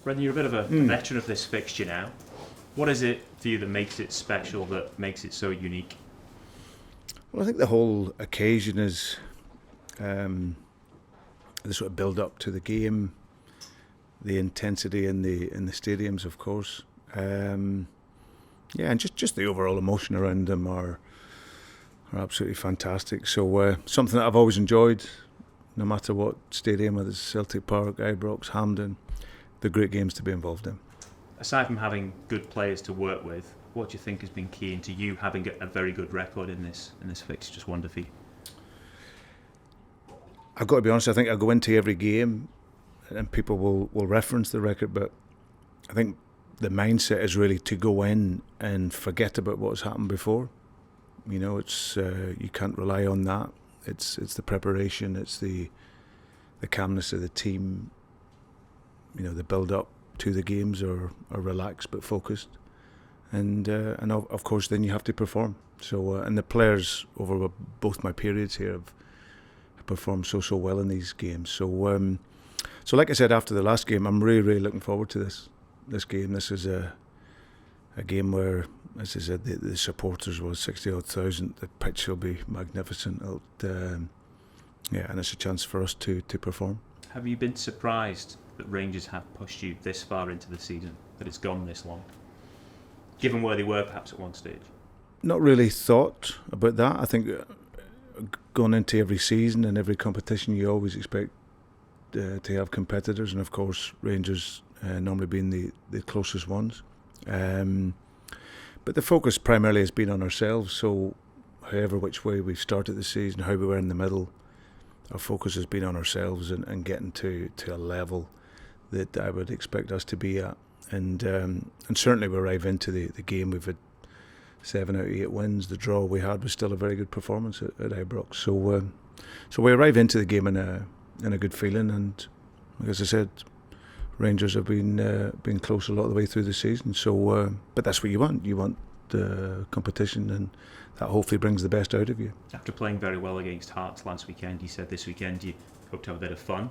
Brendan, you're a bit of a veteran of this fixture now. What is it for you that makes it special, that makes it so unique? Well, I think the whole occasion is the sort of build up to the game, the intensity in the stadiums, of course. And just the overall emotion around them are absolutely fantastic. So something that I've always enjoyed, no matter what stadium, whether it's Celtic Park, Ibrox, Hampden, the great games to be involved in. Aside from having good players to work with, what do you think has been key into you having a very good record in this fixture? Just one defeat. I've got to be honest, I think I go into every game and people will reference the record, but I think the mindset is really to go in and forget about what's happened before. You know, it's you can't rely on that. It's the preparation, it's the calmness of the team. You know, the build up to the games are relaxed but focused, and of course then you have to perform. So and the players over both my periods here have performed so well in these games. So like I said after the last game, I'm really looking forward to this game. This is a game where, as I said, the supporters was 60,000 odd. The pitch will be magnificent. And it's a chance for us to perform. Have you been surprised that Rangers have pushed you this far into the season, that it's gone this long, given where they were perhaps at one stage? Not really thought about that. I think going into every season and every competition, you always expect to have competitors, and of course Rangers normally being the closest ones. But the focus primarily has been on ourselves, so however which way we've started the season, how we were in the middle, our focus has been on ourselves and getting to a level that I would expect us to be at. And certainly we arrive into the game, we've had 7 out of 8 wins. The draw we had was still a very good performance at Ibrox. So we arrive into the game in a good feeling, and as I said, Rangers have been close a lot of the way through the season. So, but that's what you want. You want the competition, and that hopefully brings the best out of you. After playing very well against Hearts last weekend, you said this weekend you hope to have a bit of fun.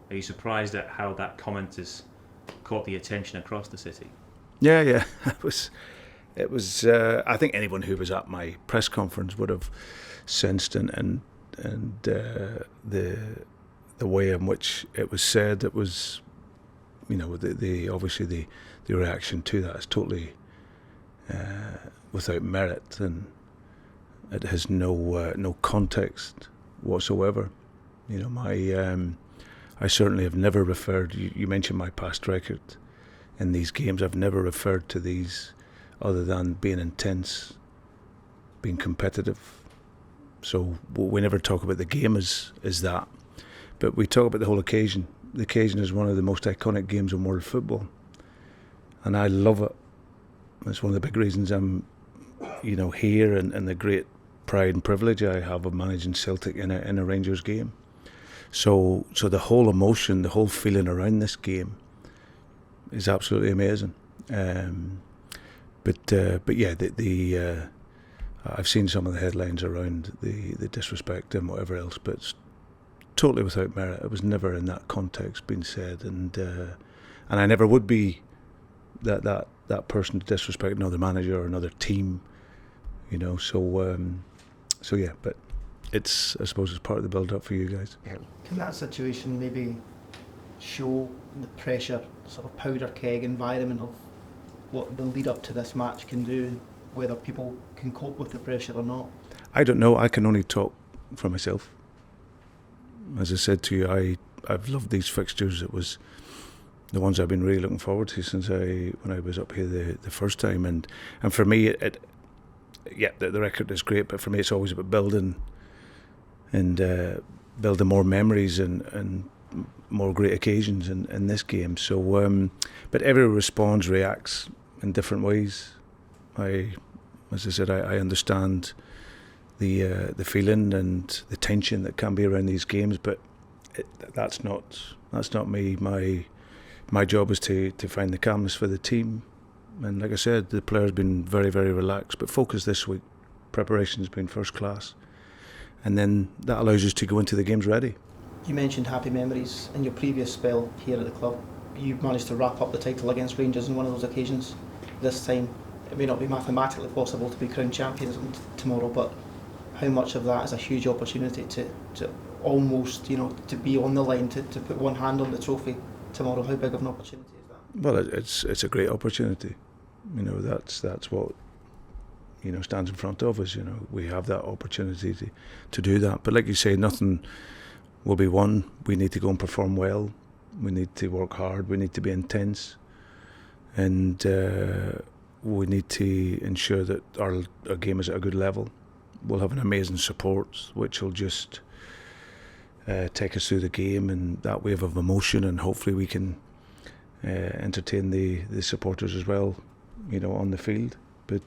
Are you surprised at how that comment has caught the attention across the city? Yeah. It was. I think anyone who was at my press conference would have sensed and the way in which it was said. It was, you know, the obviously the reaction to that is totally without merit, and it has no context whatsoever. You know, I certainly have never referred. You mentioned my past record in these games. I've never referred to these other than being intense, being competitive. So we never talk about the game as that, but we talk about the whole occasion. The occasion is one of the most iconic games in world football, and I love it. It's one of the big reasons I'm, here, and the great pride and privilege I have of managing Celtic in a Rangers game. So the whole emotion, the whole feeling around this game is absolutely amazing. But yeah, I've seen some of the headlines around the disrespect and whatever else, but it's totally without merit. It was never in that context being said, and I never would be that person to disrespect another manager or another team, So yeah, but I suppose it's part of the build-up for you guys. Yeah. Can that situation maybe show the pressure, sort of powder keg environment of what the lead up to this match can do, whether people can cope with the pressure or not? I don't know. I can only talk for myself. As I said to you, I've loved these fixtures. It was the ones I've been really looking forward to since when I was up here the first time, and for me the record is great, but for me it's always about building more memories and more great occasions in this game. So, but everyone responds, reacts in different ways. As I said, I understand the feeling and the tension that can be around these games, but that's not me. My job is to find the calmness for the team. And like I said, the players have been very, very relaxed, but focused this week. Preparation's been first class. And then that allows us to go into the games ready. You mentioned happy memories in your previous spell here at the club. you've managed to wrap up the title against Rangers on one of those occasions. This time, it may not be mathematically possible to be crowned champions tomorrow, but how much of that is a huge opportunity to almost, you know, to be on the line, to put one hand on the trophy tomorrow? How big of an opportunity is that? Well, it's a great opportunity. You know, that's what, you know, stands in front of us. You know, we have that opportunity to do that. But like you say, nothing will be won. We need to go and perform well. We need to work hard. We need to be intense, and we need to ensure that our game is at a good level. We'll have an amazing support, which will just take us through the game and that wave of emotion, and hopefully we can entertain the supporters as well, you know, on the field. But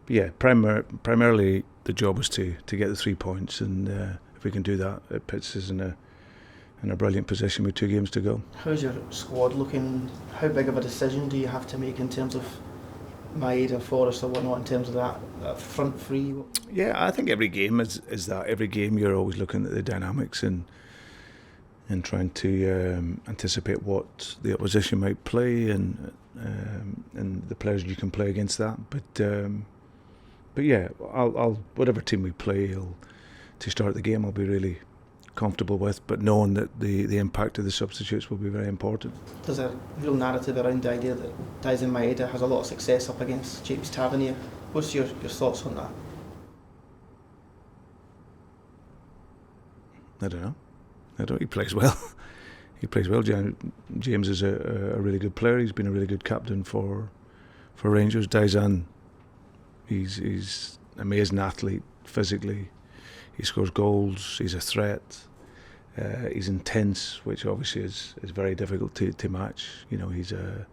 yeah, primarily the job is to get the 3 points, and if we can do that, it puts us in a brilliant position with 2 games to go. How's your squad looking? How big of a decision do you have to make in terms of Maeda, Forrest or whatnot, in terms of that front three? Yeah, I think every game is that. Every game you're always looking at the dynamics and trying to anticipate what the opposition might play and the players you can play against that. But yeah, I'll whatever team we play, to start the game, I'll be really comfortable with, but knowing that the impact of the substitutes will be very important. There's a real narrative around the idea that Daizen Maeda has a lot of success up against James Tavernier. What's your thoughts on that? I don't know. He plays well. He plays well. James is a really good player. He's been a really good captain for Rangers. Daizen, he's an amazing athlete physically. He scores goals. He's a threat. He's intense, which obviously is very difficult to match. You know, he's a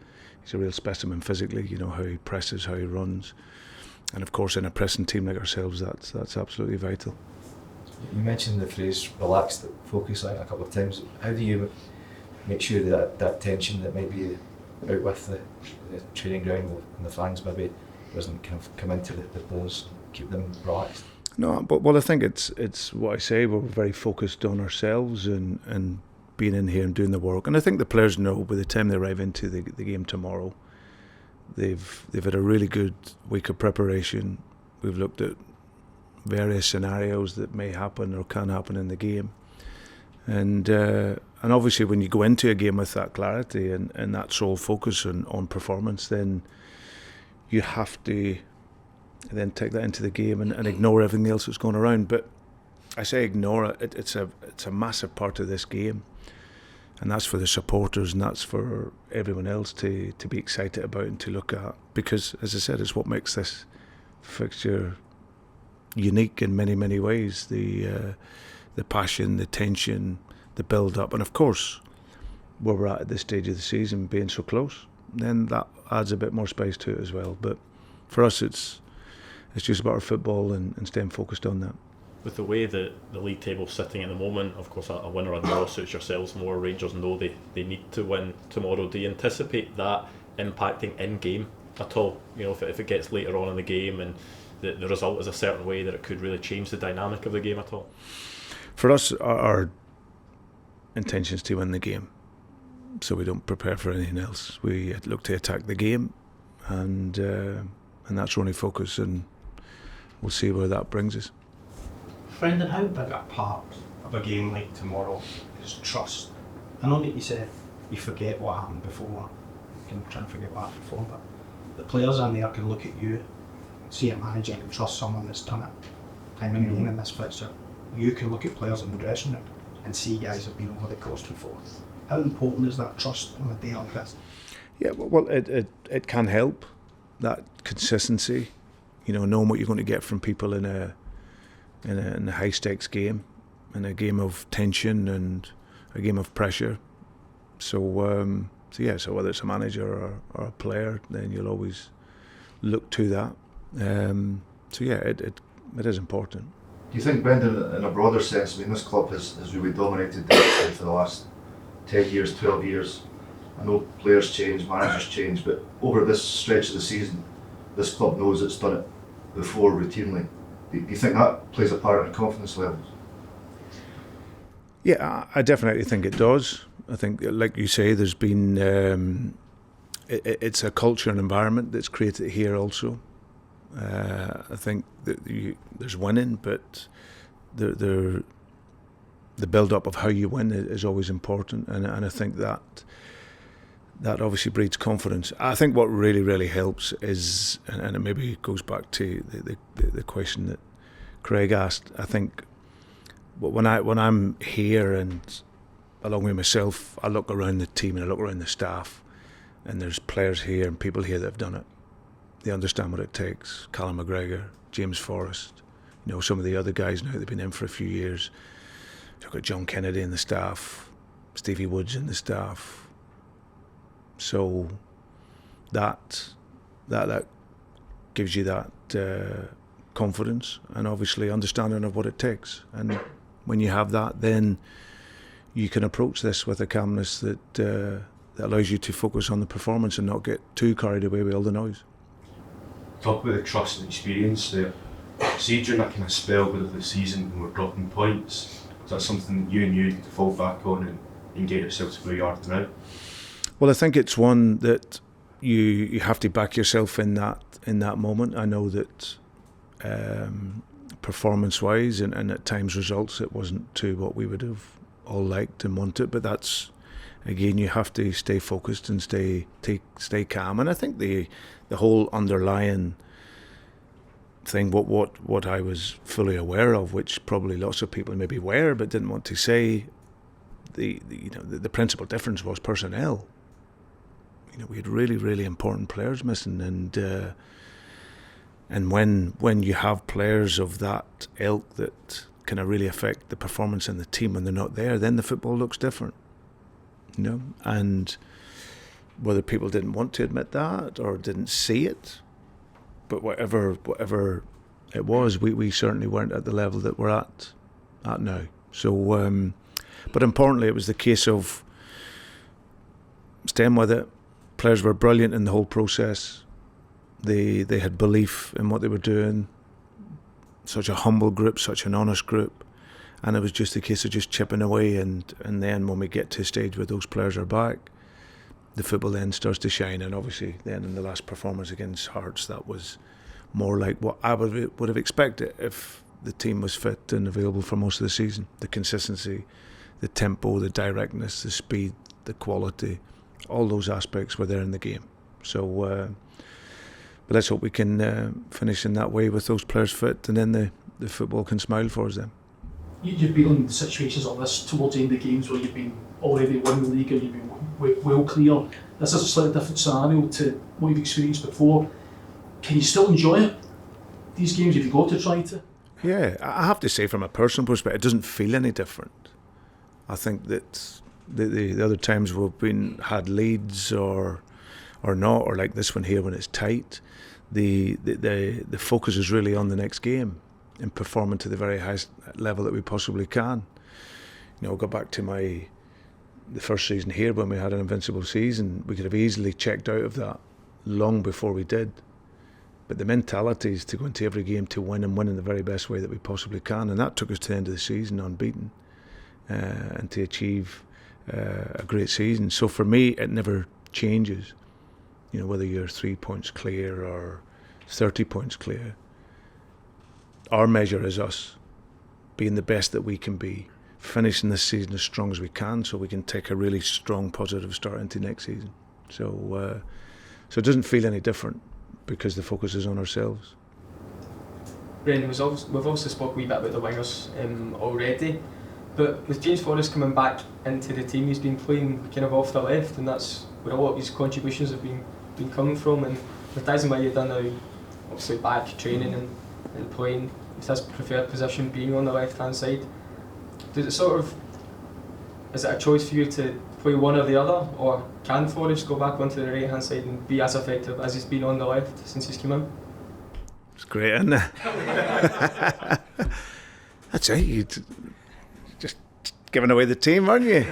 real specimen physically. You know how he presses, how he runs, and of course in a pressing team like ourselves, that's absolutely vital. You mentioned the phrase "relaxed focus" a couple of times. How do you make sure that tension that might be out with the training ground and the fans maybe doesn't kind of come into the players, keep them relaxed? No, but I think it's what I say. We're very focused on ourselves and being in here and doing the work. And I think the players know by the time they arrive into the game tomorrow, they've had a really good week of preparation. We've looked at various scenarios that may happen or can happen in the game, and obviously when you go into a game with that clarity and that sole focus on performance, then you have to then take that into the game and ignore everything else that's going around. But I say ignore it. It's a massive part of this game, and that's for the supporters and that's for everyone else to be excited about and to look at, because as I said, it's what makes this fixture unique in many ways. The passion, the tension, the build up, and of course where we're at this stage of the season, being so close, then that adds a bit more spice to it as well. But for us, it's just about our football and staying focused on that. With the way that the league table's sitting at the moment, of course a win or a draw suits yourselves more. Rangers know they need to win tomorrow. Do you anticipate that impacting in-game at all? You know, if it gets later on in the game and the result is a certain way, that it could really change the dynamic of the game at all? For us, our intention is to win the game, so we don't prepare for anything else. We look to attack the game, and that's our only focus, and we'll see where that brings us. Brendan, how big a part of a game like tomorrow is trust? I know that you said you forget what happened before, you can try and forget what happened before, but the players in there can look at you, see a manager and trust someone that's done it time and again in this fixture. You can look at players in the dressing room and see guys have been over the course before. How important is that trust on a day like this? Yeah, well, it can help, that consistency. You know, knowing what you're going to get from people in a high stakes game, in a game of tension and a game of pressure. So whether it's a manager or a player, then you'll always look to that. It is important. Do you think, Brendan, in a broader sense, I mean, this club has really dominated this for the last 10 years, 12 years. I know players change, managers change, but over this stretch of the season, this club knows it's done it before routinely. Do you think that plays a part in confidence levels? Yeah, I definitely think it does. I think, like you say, there's been it's a culture and environment that's created here also. I think that there's winning, but the build-up of how you win is always important, and I think that obviously breeds confidence. I think what really helps is, and it maybe goes back to the question that Craig asked. I think when I'm here and along with myself, I look around the team and I look around the staff, and there's players here and people here that have done it. They understand what it takes. Callum McGregor, James Forrest, some of the other guys now, they've been in for a few years. You've got John Kennedy in the staff, Stevie Woods in the staff. So that gives you that confidence and obviously understanding of what it takes. And when you have that, then you can approach this with a calmness that allows you to focus on the performance and not get too carried away with all the noise. Talk about the trust and experience there. See, during that kind of spell of the season when we're dropping points, is that something you need to fall back on and get yourself to where you are now? Well, I think it's one that you have to back yourself in that moment. I know that performance-wise and at times results, it wasn't to what we would have all liked and wanted, but that's, again, you have to stay focused and stay calm. And I think the whole underlying thing, what I was fully aware of, which probably lots of people maybe were but didn't want to say, the principal difference was personnel. We had really important players missing, and when you have players of that ilk that kind of really affect the performance in the team when they're not there, then the football looks different. And whether people didn't want to admit that or didn't see it, but whatever it was, we certainly weren't at the level that we're at now. So, but importantly, it was the case of staying with it. Players were brilliant in the whole process. They had belief in what they were doing. Such a humble group, such an honest group. And it was just a case of just chipping away, and then when we get to a stage where those players are back, the football then starts to shine. And obviously then in the last performance against Hearts, that was more like what I would have expected if the team was fit and available for most of the season. The consistency, the tempo, the directness, the speed, the quality, all those aspects were there in the game. So but let's hope we can finish in that way with those players fit, and then the football can smile for us then. You've been in situations like this towards the end of games where you've been already winning the league or you've been well clear. This is a slightly different scenario to what you've experienced before. Can you still enjoy it? These games, if you got to try to? Yeah, I have to say from a personal perspective, it doesn't feel any different. I think that the other times we've had leads or not, or like this one here when it's tight, the focus is really on the next game and performing to the very highest level that we possibly can. I'll go back to the first season here when we had an invincible season. We could have easily checked out of that long before we did. But the mentality is to go into every game to win and win in the very best way that we possibly can, and that took us to the end of the season unbeaten and to achieve a great season. So for me, it never changes. Whether you're 3 points clear or 30 points clear, our measure is us being the best that we can be, finishing this season as strong as we can, so we can take a really strong, positive start into next season. So it doesn't feel any different because the focus is on ourselves. Brendan, we've also spoke a wee bit about the wingers already, but with James Forrest coming back into the team, he's been playing kind of off the left, and that's where a lot of his contributions have been coming from. And with Dazimaya done now, obviously back training and playing with his preferred position being on the left hand side, is it a choice for you to play one or the other, or can Forrest go back onto the right hand side and be as effective as he's been on the left since he's come in? It's great, isn't it? That's it. You just giving away the team, aren't you?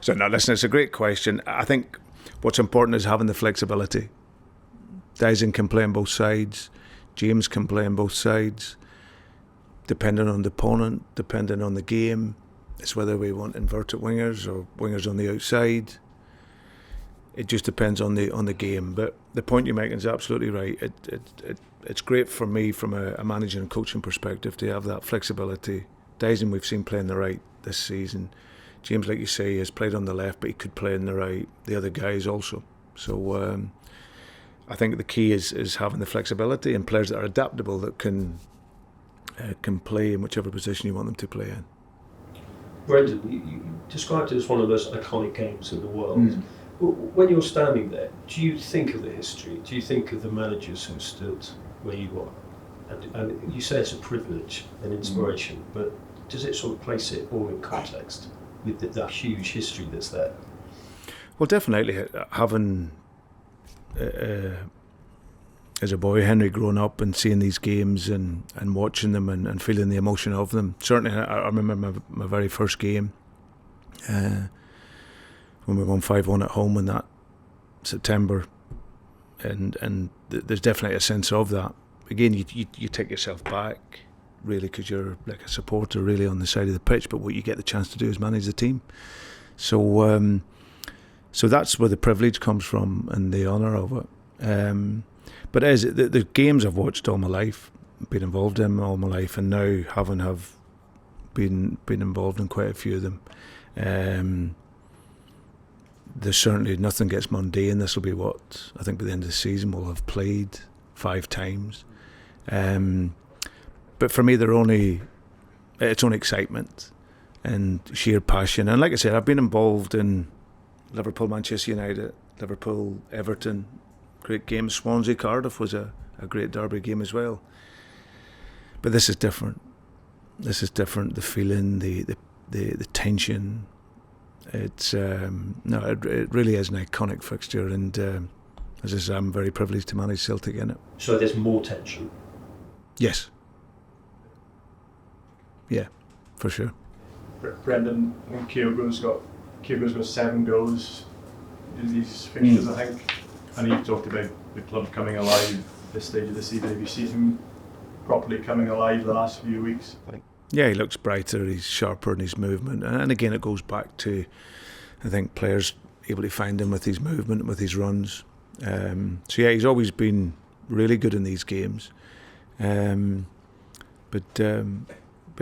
So no, listen, it's a great question. I think what's important is having the flexibility. Dyson can play on both sides. James can play on both sides. Depending on the opponent, depending on the game. It's whether we want inverted wingers or wingers on the outside. It just depends on the game. But the point you're making is absolutely right. It's great for me from a managing and coaching perspective to have that flexibility. Dyson we've seen play on the right this season. James, like you say, has played on the left, but he could play on the right. The other guys also. So I think the key is having the flexibility and players that are adaptable, that can play in whichever position you want them to play in. Brendan, you described it as one of those iconic games in the world. When you're standing there, do you think of the history? Do you think of the managers who stood where you are? And you say it's a privilege and inspiration, but does it sort of place it all in context with that huge history that's there? Well, definitely having, as a boy, Henry, growing up and seeing these games and watching them and feeling the emotion of them. Certainly, I remember my very first game when we won 5-1 at home in that September, and there's definitely a sense of that. Again, you take yourself back, really, because you're like a supporter really on the side of the pitch, but what you get the chance to do is manage the team. So that's where the privilege comes from and the honour of it. But as the games I've watched all my life, been involved in all my life, and now have been involved in quite a few of them. There's certainly nothing gets mundane. This will be what I think by the end of the season we'll have played 5 times. But for me, it's only excitement and sheer passion. And like I said, I've been involved in Liverpool, Manchester United, Liverpool, Everton, great games. Swansea, Cardiff was a great derby game as well. But this is different. This is different. The feeling, the tension. It's it really is an iconic fixture, and as I say, I'm very privileged to manage Celtic in it. So there's more tension? Yes. Yeah, for sure. Brendan, I think Kyogo's got 7 goals in these fixtures, I think. And you talked about the club coming alive this stage of the season. Have you seen him properly coming alive the last few weeks? Yeah, he looks brighter, he's sharper in his movement. And again, it goes back to, I think, players able to find him with his movement, with his runs. So yeah, he's always been really good in these games. But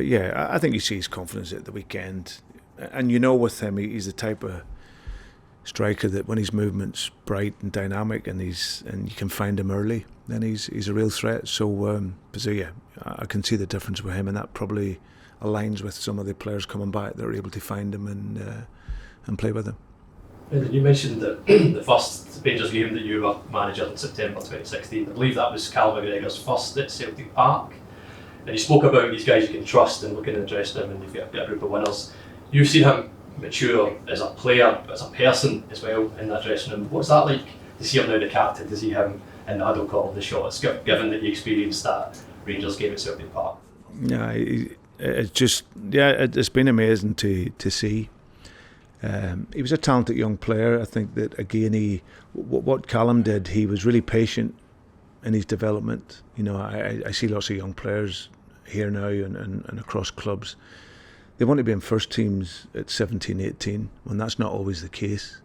yeah, I think you see his confidence at the weekend. And you know with him, he's the type of striker that when his movement's bright and dynamic and you can find him early, then he's a real threat. So yeah, I can see the difference with him, and that probably aligns with some of the players coming back that are able to find him and play with him. And you mentioned that the first Rangers game that you were manager in September 2016, I believe that was Cal McGregor's first at Celtic Park, and he spoke about these guys you can trust and looking in the dressing room, and you've got a group of winners. You've seen him mature as a player, as a person as well in that dressing room. What's that like to see him now the captain, to see him in the huddle calling the shots, given that you experienced that Rangers game at Celtic Park? Yeah, it's been amazing to see. He was a talented young player. I think that again, what Callum did, he was really patient in his development. You know, I see lots of young players here now and across clubs. They want to be in first teams at 17, 18, when that's not always the case.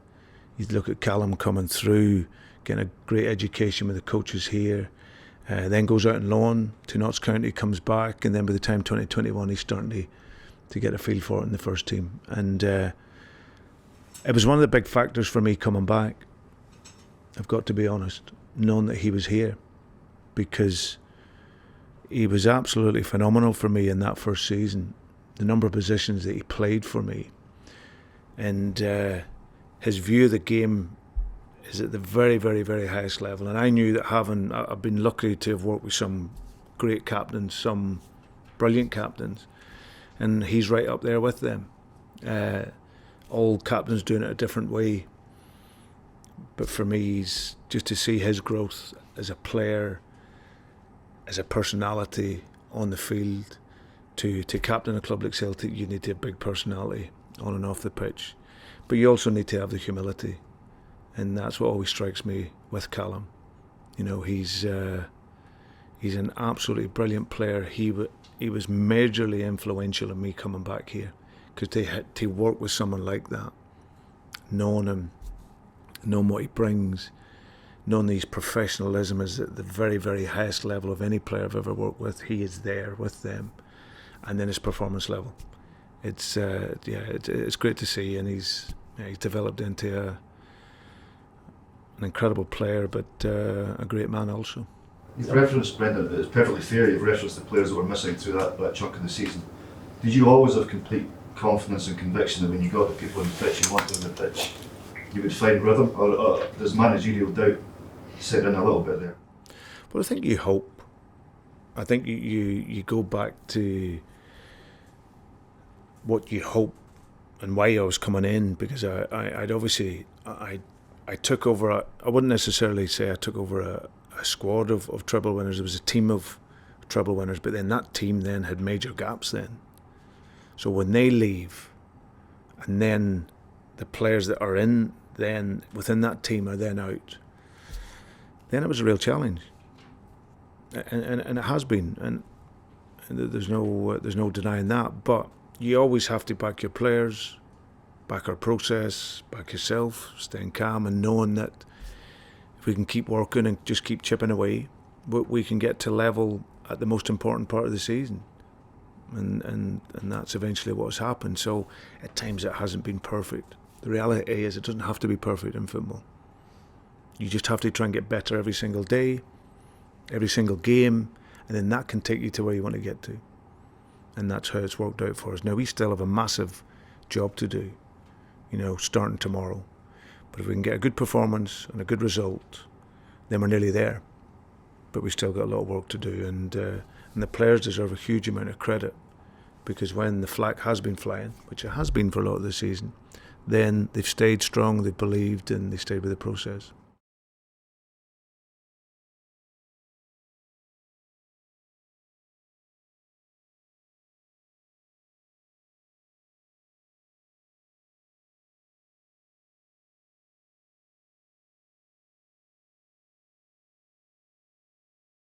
You look at Callum coming through, getting a great education with the coaches here, then goes out on loan to Notts County, comes back, and then by the time 2021 he's starting to get a feel for it in the first team. And it was one of the big factors for me coming back, I've got to be honest, knowing that he was here, because he was absolutely phenomenal for me in that first season. The number of positions that he played for me, and his view of the game is at the very, very, very highest level. And I knew that I've been lucky to have worked with some great captains, some brilliant captains, and he's right up there with them. All captains doing it a different way, but for me, he's just to see his growth as a player, as a personality on the field. To captain a club like Celtic, you need to have big personality on and off the pitch, but you also need to have the humility, and that's what always strikes me with Callum. You know, he's an absolutely brilliant player. He was majorly influential in me coming back here, because they had to work with someone like that, knowing him, knowing what he brings, knowing his professionalism is at the very, very highest level of any player I've ever worked with. He is there with them, and then his performance level. It's it's great to see, and he's developed into an incredible player, but a great man also. You've referenced, Brendan, it's perfectly fair, you've referenced the players that were missing through that chunk of the season. Did you always have complete confidence and conviction that when you got the people on the pitch you wanted on the pitch, you would find rhythm, or does managerial doubt set in a little bit there? Well, I think you hope. I think you go back to what you hope and why I was coming in, because I'd obviously I took over. I wouldn't necessarily say I took over a squad of treble winners. It was a team of treble winners, but then that team then had major gaps then. So when they leave, and then the players that are in then within that team are then out, then it was a real challenge, and it has been, and there's no denying that. But you always have to back your players, back our process, back yourself, staying calm and knowing that if we can keep working and just keep chipping away, we can get to level at the most important part of the season. And that's eventually what's happened. So at times it hasn't been perfect. The reality is it doesn't have to be perfect in football. You just have to try and get better every single day, every single game, and then that can take you to where you want to get to. And that's how it's worked out for us. Now we still have a massive job to do, starting tomorrow. But if we can get a good performance and a good result, then we're nearly there. But we've still got a lot of work to do, and the players deserve a huge amount of credit, because when the flag has been flying, which it has been for a lot of the season, then they've stayed strong, they've believed, and they stayed with the process.